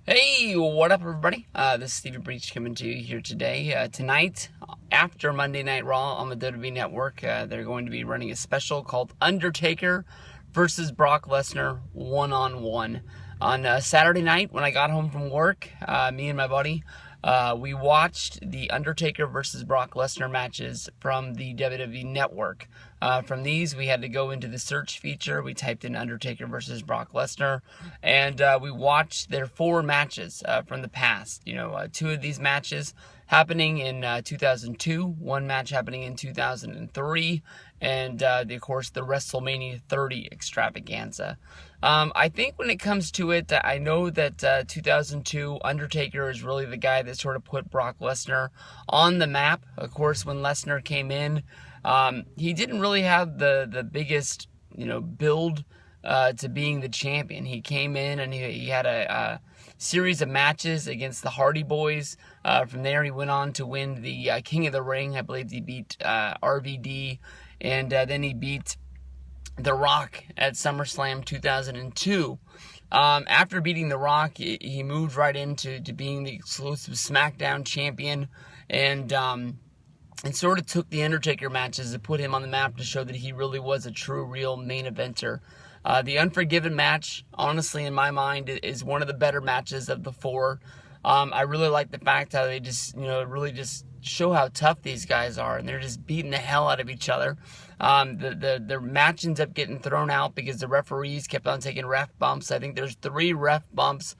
Hey, what up, everybody? This is Stevie Breach coming to you here today. Tonight, after Monday Night Raw on the WWE Network, they're going to be running a special called Undertaker versus Brock Lesnar one-on-one. On Saturday night, when I got home from work, me and my buddy, we watched the Undertaker versus Brock Lesnar matches from the WWE Network. From these, we had to go into the search feature. We typed in Undertaker versus Brock Lesnar, and we watched their 4 matches from the past. 2 of these matches happening in 2002, 1 match happening in 2003, and of course the WrestleMania 30 extravaganza. I think when it comes to it, I know that 2002 Undertaker is really the guy that sort of put Brock Lesnar on the map. Of course, when Lesnar came in, he didn't really have the biggest, build to being the champion. He came in and he had a series of matches against the Hardy Boys. From there, he went on to win the King of the Ring. I believe he beat RVD, and then he beat The Rock at SummerSlam 2002. After beating The Rock, he moved right into being the exclusive SmackDown champion, and sort of took the Undertaker matches to put him on the map to show that he really was a true, real main eventer. The Unforgiven match, honestly, in my mind, is one of the better matches of the 4. I really like the fact how they just, really just show how tough these guys are, and they're just beating the hell out of each other. The match ends up getting thrown out because the referees kept on taking ref bumps. I think there's 3 ref bumps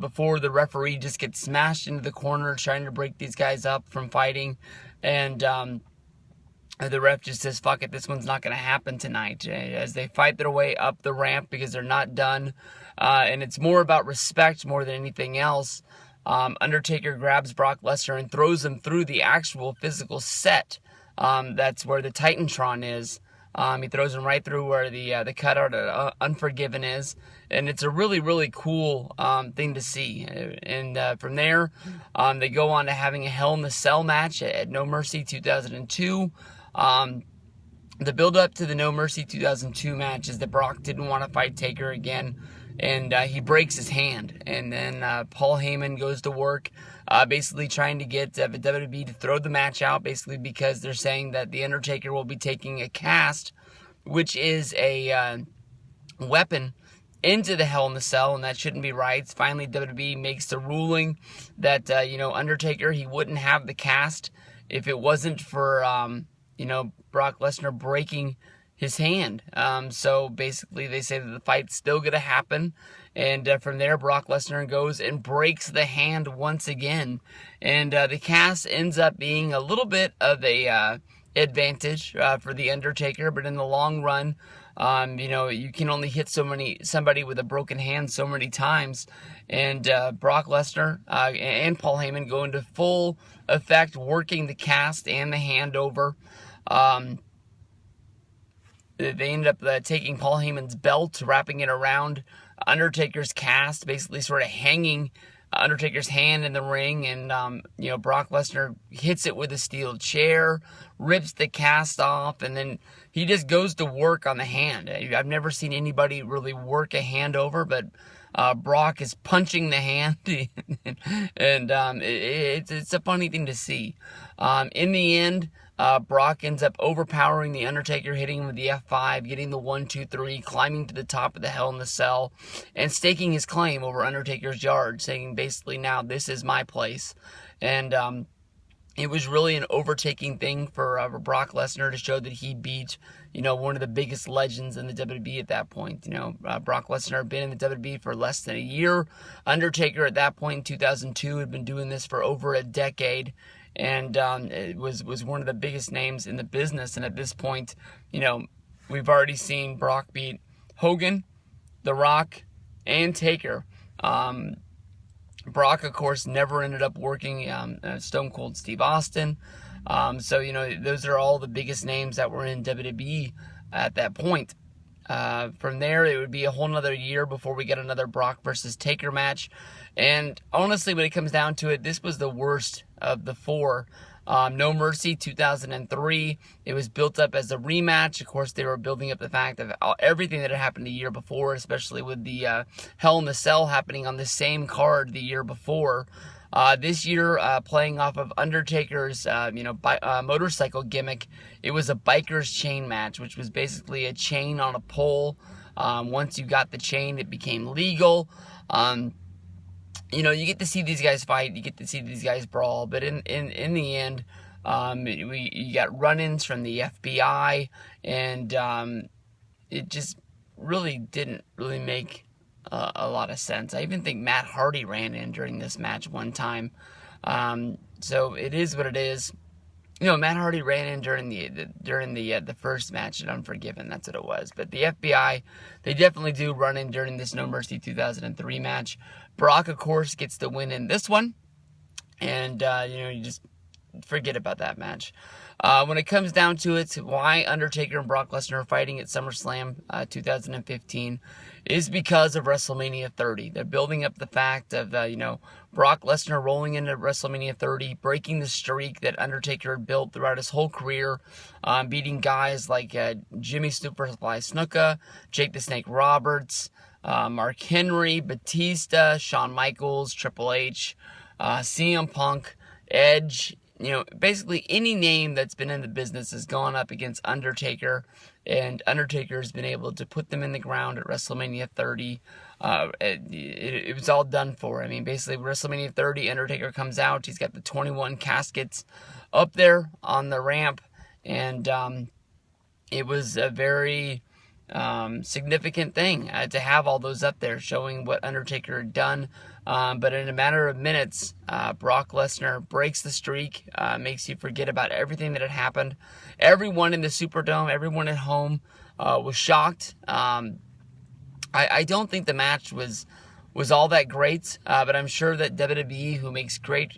before the referee just gets smashed into the corner trying to break these guys up from fighting. And the ref just says, fuck it, this one's not going to happen tonight. As they fight their way up the ramp because they're not done. And it's more about respect more than anything else. Undertaker grabs Brock Lesnar and throws him through the actual physical set. That's where the Titantron is. He throws him right through where the cutout of Unforgiven is. And it's a really, really cool thing to see. And from there, they go on to having a Hell in the Cell match at No Mercy 2002. The build-up to the No Mercy 2002 match is that Brock didn't want to fight Taker again, and he breaks his hand. And then Paul Heyman goes to work, basically trying to get the WWE to throw the match out, basically because they're saying that the Undertaker will be taking a cast, which is a weapon, into the Hell in the Cell, and that shouldn't be right. Finally, WWE makes the ruling that, Undertaker, he wouldn't have the cast if it wasn't for, Brock Lesnar breaking his hand. So basically they say that the fight's still going to happen. And from there, Brock Lesnar goes and breaks the hand once again. And the cast ends up being a little bit of a advantage for the Undertaker. But in the long run, you can only hit somebody with a broken hand so many times. And Brock Lesnar and Paul Heyman go into full effect, working the cast and the hand over. They ended up taking Paul Heyman's belt, wrapping it around Undertaker's cast, basically sort of hanging Undertaker's hand in the ring. And, Brock Lesnar hits it with a steel chair, rips the cast off, and then he just goes to work on the hand. I've never seen anybody really work a hand over, but Brock is punching the hand, and it's a funny thing to see. In the end, Brock ends up overpowering the Undertaker, hitting him with the F5, getting the 1, 2, 3, climbing to the top of the Hell in the Cell, and staking his claim over Undertaker's yard, saying basically, now this is my place. And it was really an overtaking thing for Brock Lesnar to show that he beat, one of the biggest legends in the WWE at that point. Brock Lesnar had been in the WWE for less than a year. Undertaker at that point in 2002 had been doing this for over a decade. And it was one of the biggest names in the business. And at this point, we've already seen Brock beat Hogan, The Rock, and Taker. Brock, of course, never ended up working Stone Cold Steve Austin. So, those are all the biggest names that were in WWE at that point. From there, it would be a whole nother year before we get another Brock versus Taker match. And honestly, when it comes down to it, this was the worst of the 4. No Mercy 2003. It was built up as a rematch. Of course, they were building up the fact of everything that had happened the year before, especially with the Hell in a Cell happening on the same card the year before. This year, playing off of Undertaker's, motorcycle gimmick, it was a biker's chain match, which was basically a chain on a pole. Once you got the chain, it became legal. You get to see these guys fight, you get to see these guys brawl, but in the end, you got run-ins from the FBI, and it just really didn't really make a lot of sense. I even think Matt Hardy ran in during this match one time. So it is what it is. Matt Hardy ran in during the first match at Unforgiven. That's what it was. But the FBI, they definitely do run in during this No Mercy 2003 match. Brock, of course, gets the win in this one. And, you just forget about that match. When it comes down to it, why Undertaker and Brock Lesnar are fighting at SummerSlam 2015 is because of WrestleMania 30. They're building up the fact of, Brock Lesnar rolling into WrestleMania 30, breaking the streak that Undertaker had built throughout his whole career, beating guys like Jimmy Superfly Snuka, Jake the Snake Roberts, Mark Henry, Batista, Shawn Michaels, Triple H, CM Punk, Edge. Basically any name that's been in the business has gone up against Undertaker, and Undertaker has been able to put them in the ground at WrestleMania 30. It was all done for. I mean, basically, WrestleMania 30, Undertaker comes out. He's got the 21 caskets up there on the ramp, and it was a very significant thing to have all those up there, showing what Undertaker had done. But in a matter of minutes, Brock Lesnar breaks the streak, makes you forget about everything that had happened. Everyone in the Superdome, everyone at home was shocked. I don't think the match was all that great, but I'm sure that WWE, who makes great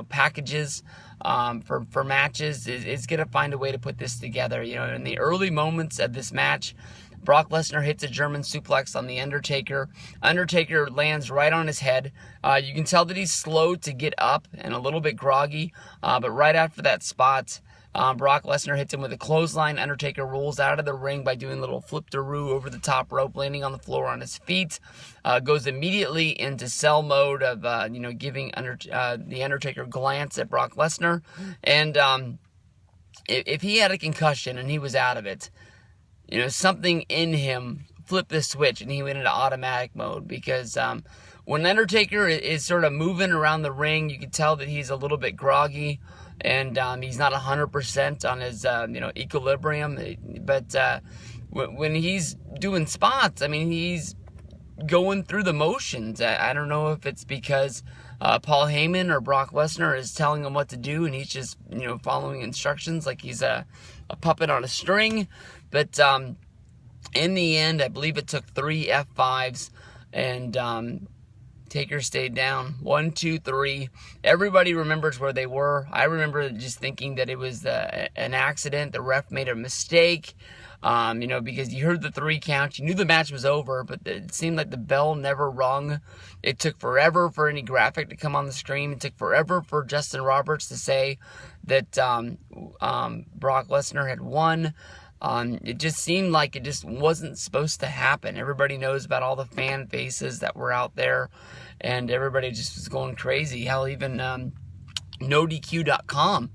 packages for matches, is going to find a way to put this together. In the early moments of this match, Brock Lesnar hits a German suplex on The Undertaker. Undertaker lands right on his head. You can tell that he's slow to get up and a little bit groggy, but right after that spot, Brock Lesnar hits him with a clothesline. Undertaker rolls out of the ring by doing a little flip-de-roo over the top rope, landing on the floor on his feet. Goes immediately into cell mode of, giving the Undertaker glance at Brock Lesnar. And if he had a concussion and he was out of it, something in him flipped the switch and he went into automatic mode, because when Undertaker is sort of moving around the ring, you can tell that he's a little bit groggy, and he's not 100% on his equilibrium. But when he's doing spots, I mean, he's going through the motions. I don't know if it's because Paul Heyman or Brock Lesnar is telling him what to do, and he's just following instructions like he's a puppet on a string. But in the end, I believe it took 3 F5s, and Taker stayed down. 1, 2, 3. Everybody remembers where they were. I remember just thinking that it was an accident. The ref made a mistake, because you heard the 3 count. You knew the match was over, but it seemed like the bell never rung. It took forever for any graphic to come on the screen. It took forever for Justin Roberts to say that Brock Lesnar had won. It just seemed like it just wasn't supposed to happen. Everybody knows about all the fan faces that were out there, and everybody just was going crazy. Hell, even NoDQ.com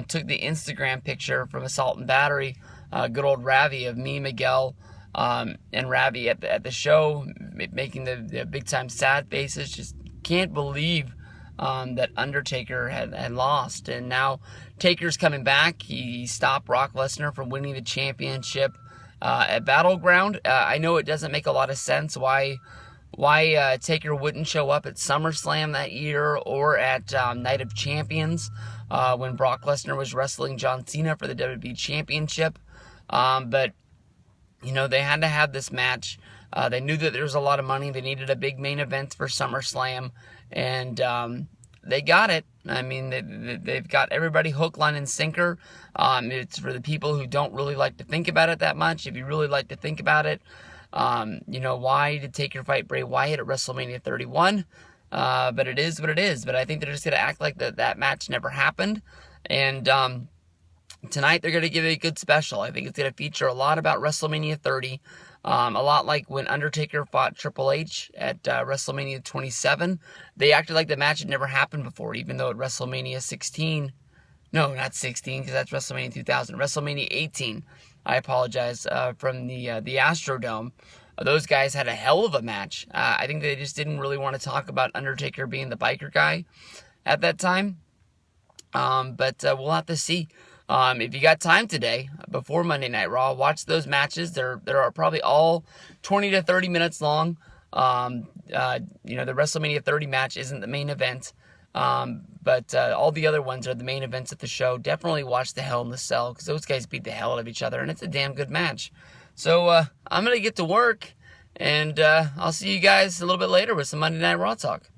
took the Instagram picture from Assault and Battery, good old Ravi, of me, Miguel, and Ravi at the show, making the big-time sad faces. Just can't believe that Undertaker had lost. And now Taker's coming back. He stopped Brock Lesnar from winning the championship at Battleground. I know it doesn't make a lot of sense why Taker wouldn't show up at SummerSlam that year or at Night of Champions when Brock Lesnar was wrestling John Cena for the WWE Championship. But they had to have this match. They knew that there was a lot of money. They needed a big main event for SummerSlam, and they got it. I mean, they've got everybody hook, line, and sinker. It's for the people who don't really like to think about it that much. If you really like to think about it, why did Taker fight Bray Wyatt at WrestleMania 31? But it is what it is. But I think they're just going to act like that match never happened. And tonight they're going to give it a good special. I think it's going to feature a lot about WrestleMania 30. A lot like when Undertaker fought Triple H at WrestleMania 27. They acted like the match had never happened before, even though at WrestleMania 16... No, not 16, because that's WrestleMania 2000. WrestleMania 18, I apologize, from the Astrodome. Those guys had a hell of a match. I think they just didn't really want to talk about Undertaker being the biker guy at that time. But we'll have to see. If you got time today, before Monday Night Raw, watch those matches. They're probably all 20 to 30 minutes long. The WrestleMania 30 match isn't the main event. But all the other ones are the main events of the show. Definitely watch the Hell in the Cell, because those guys beat the hell out of each other, and it's a damn good match. So I'm going to get to work, and I'll see you guys a little bit later with some Monday Night Raw talk.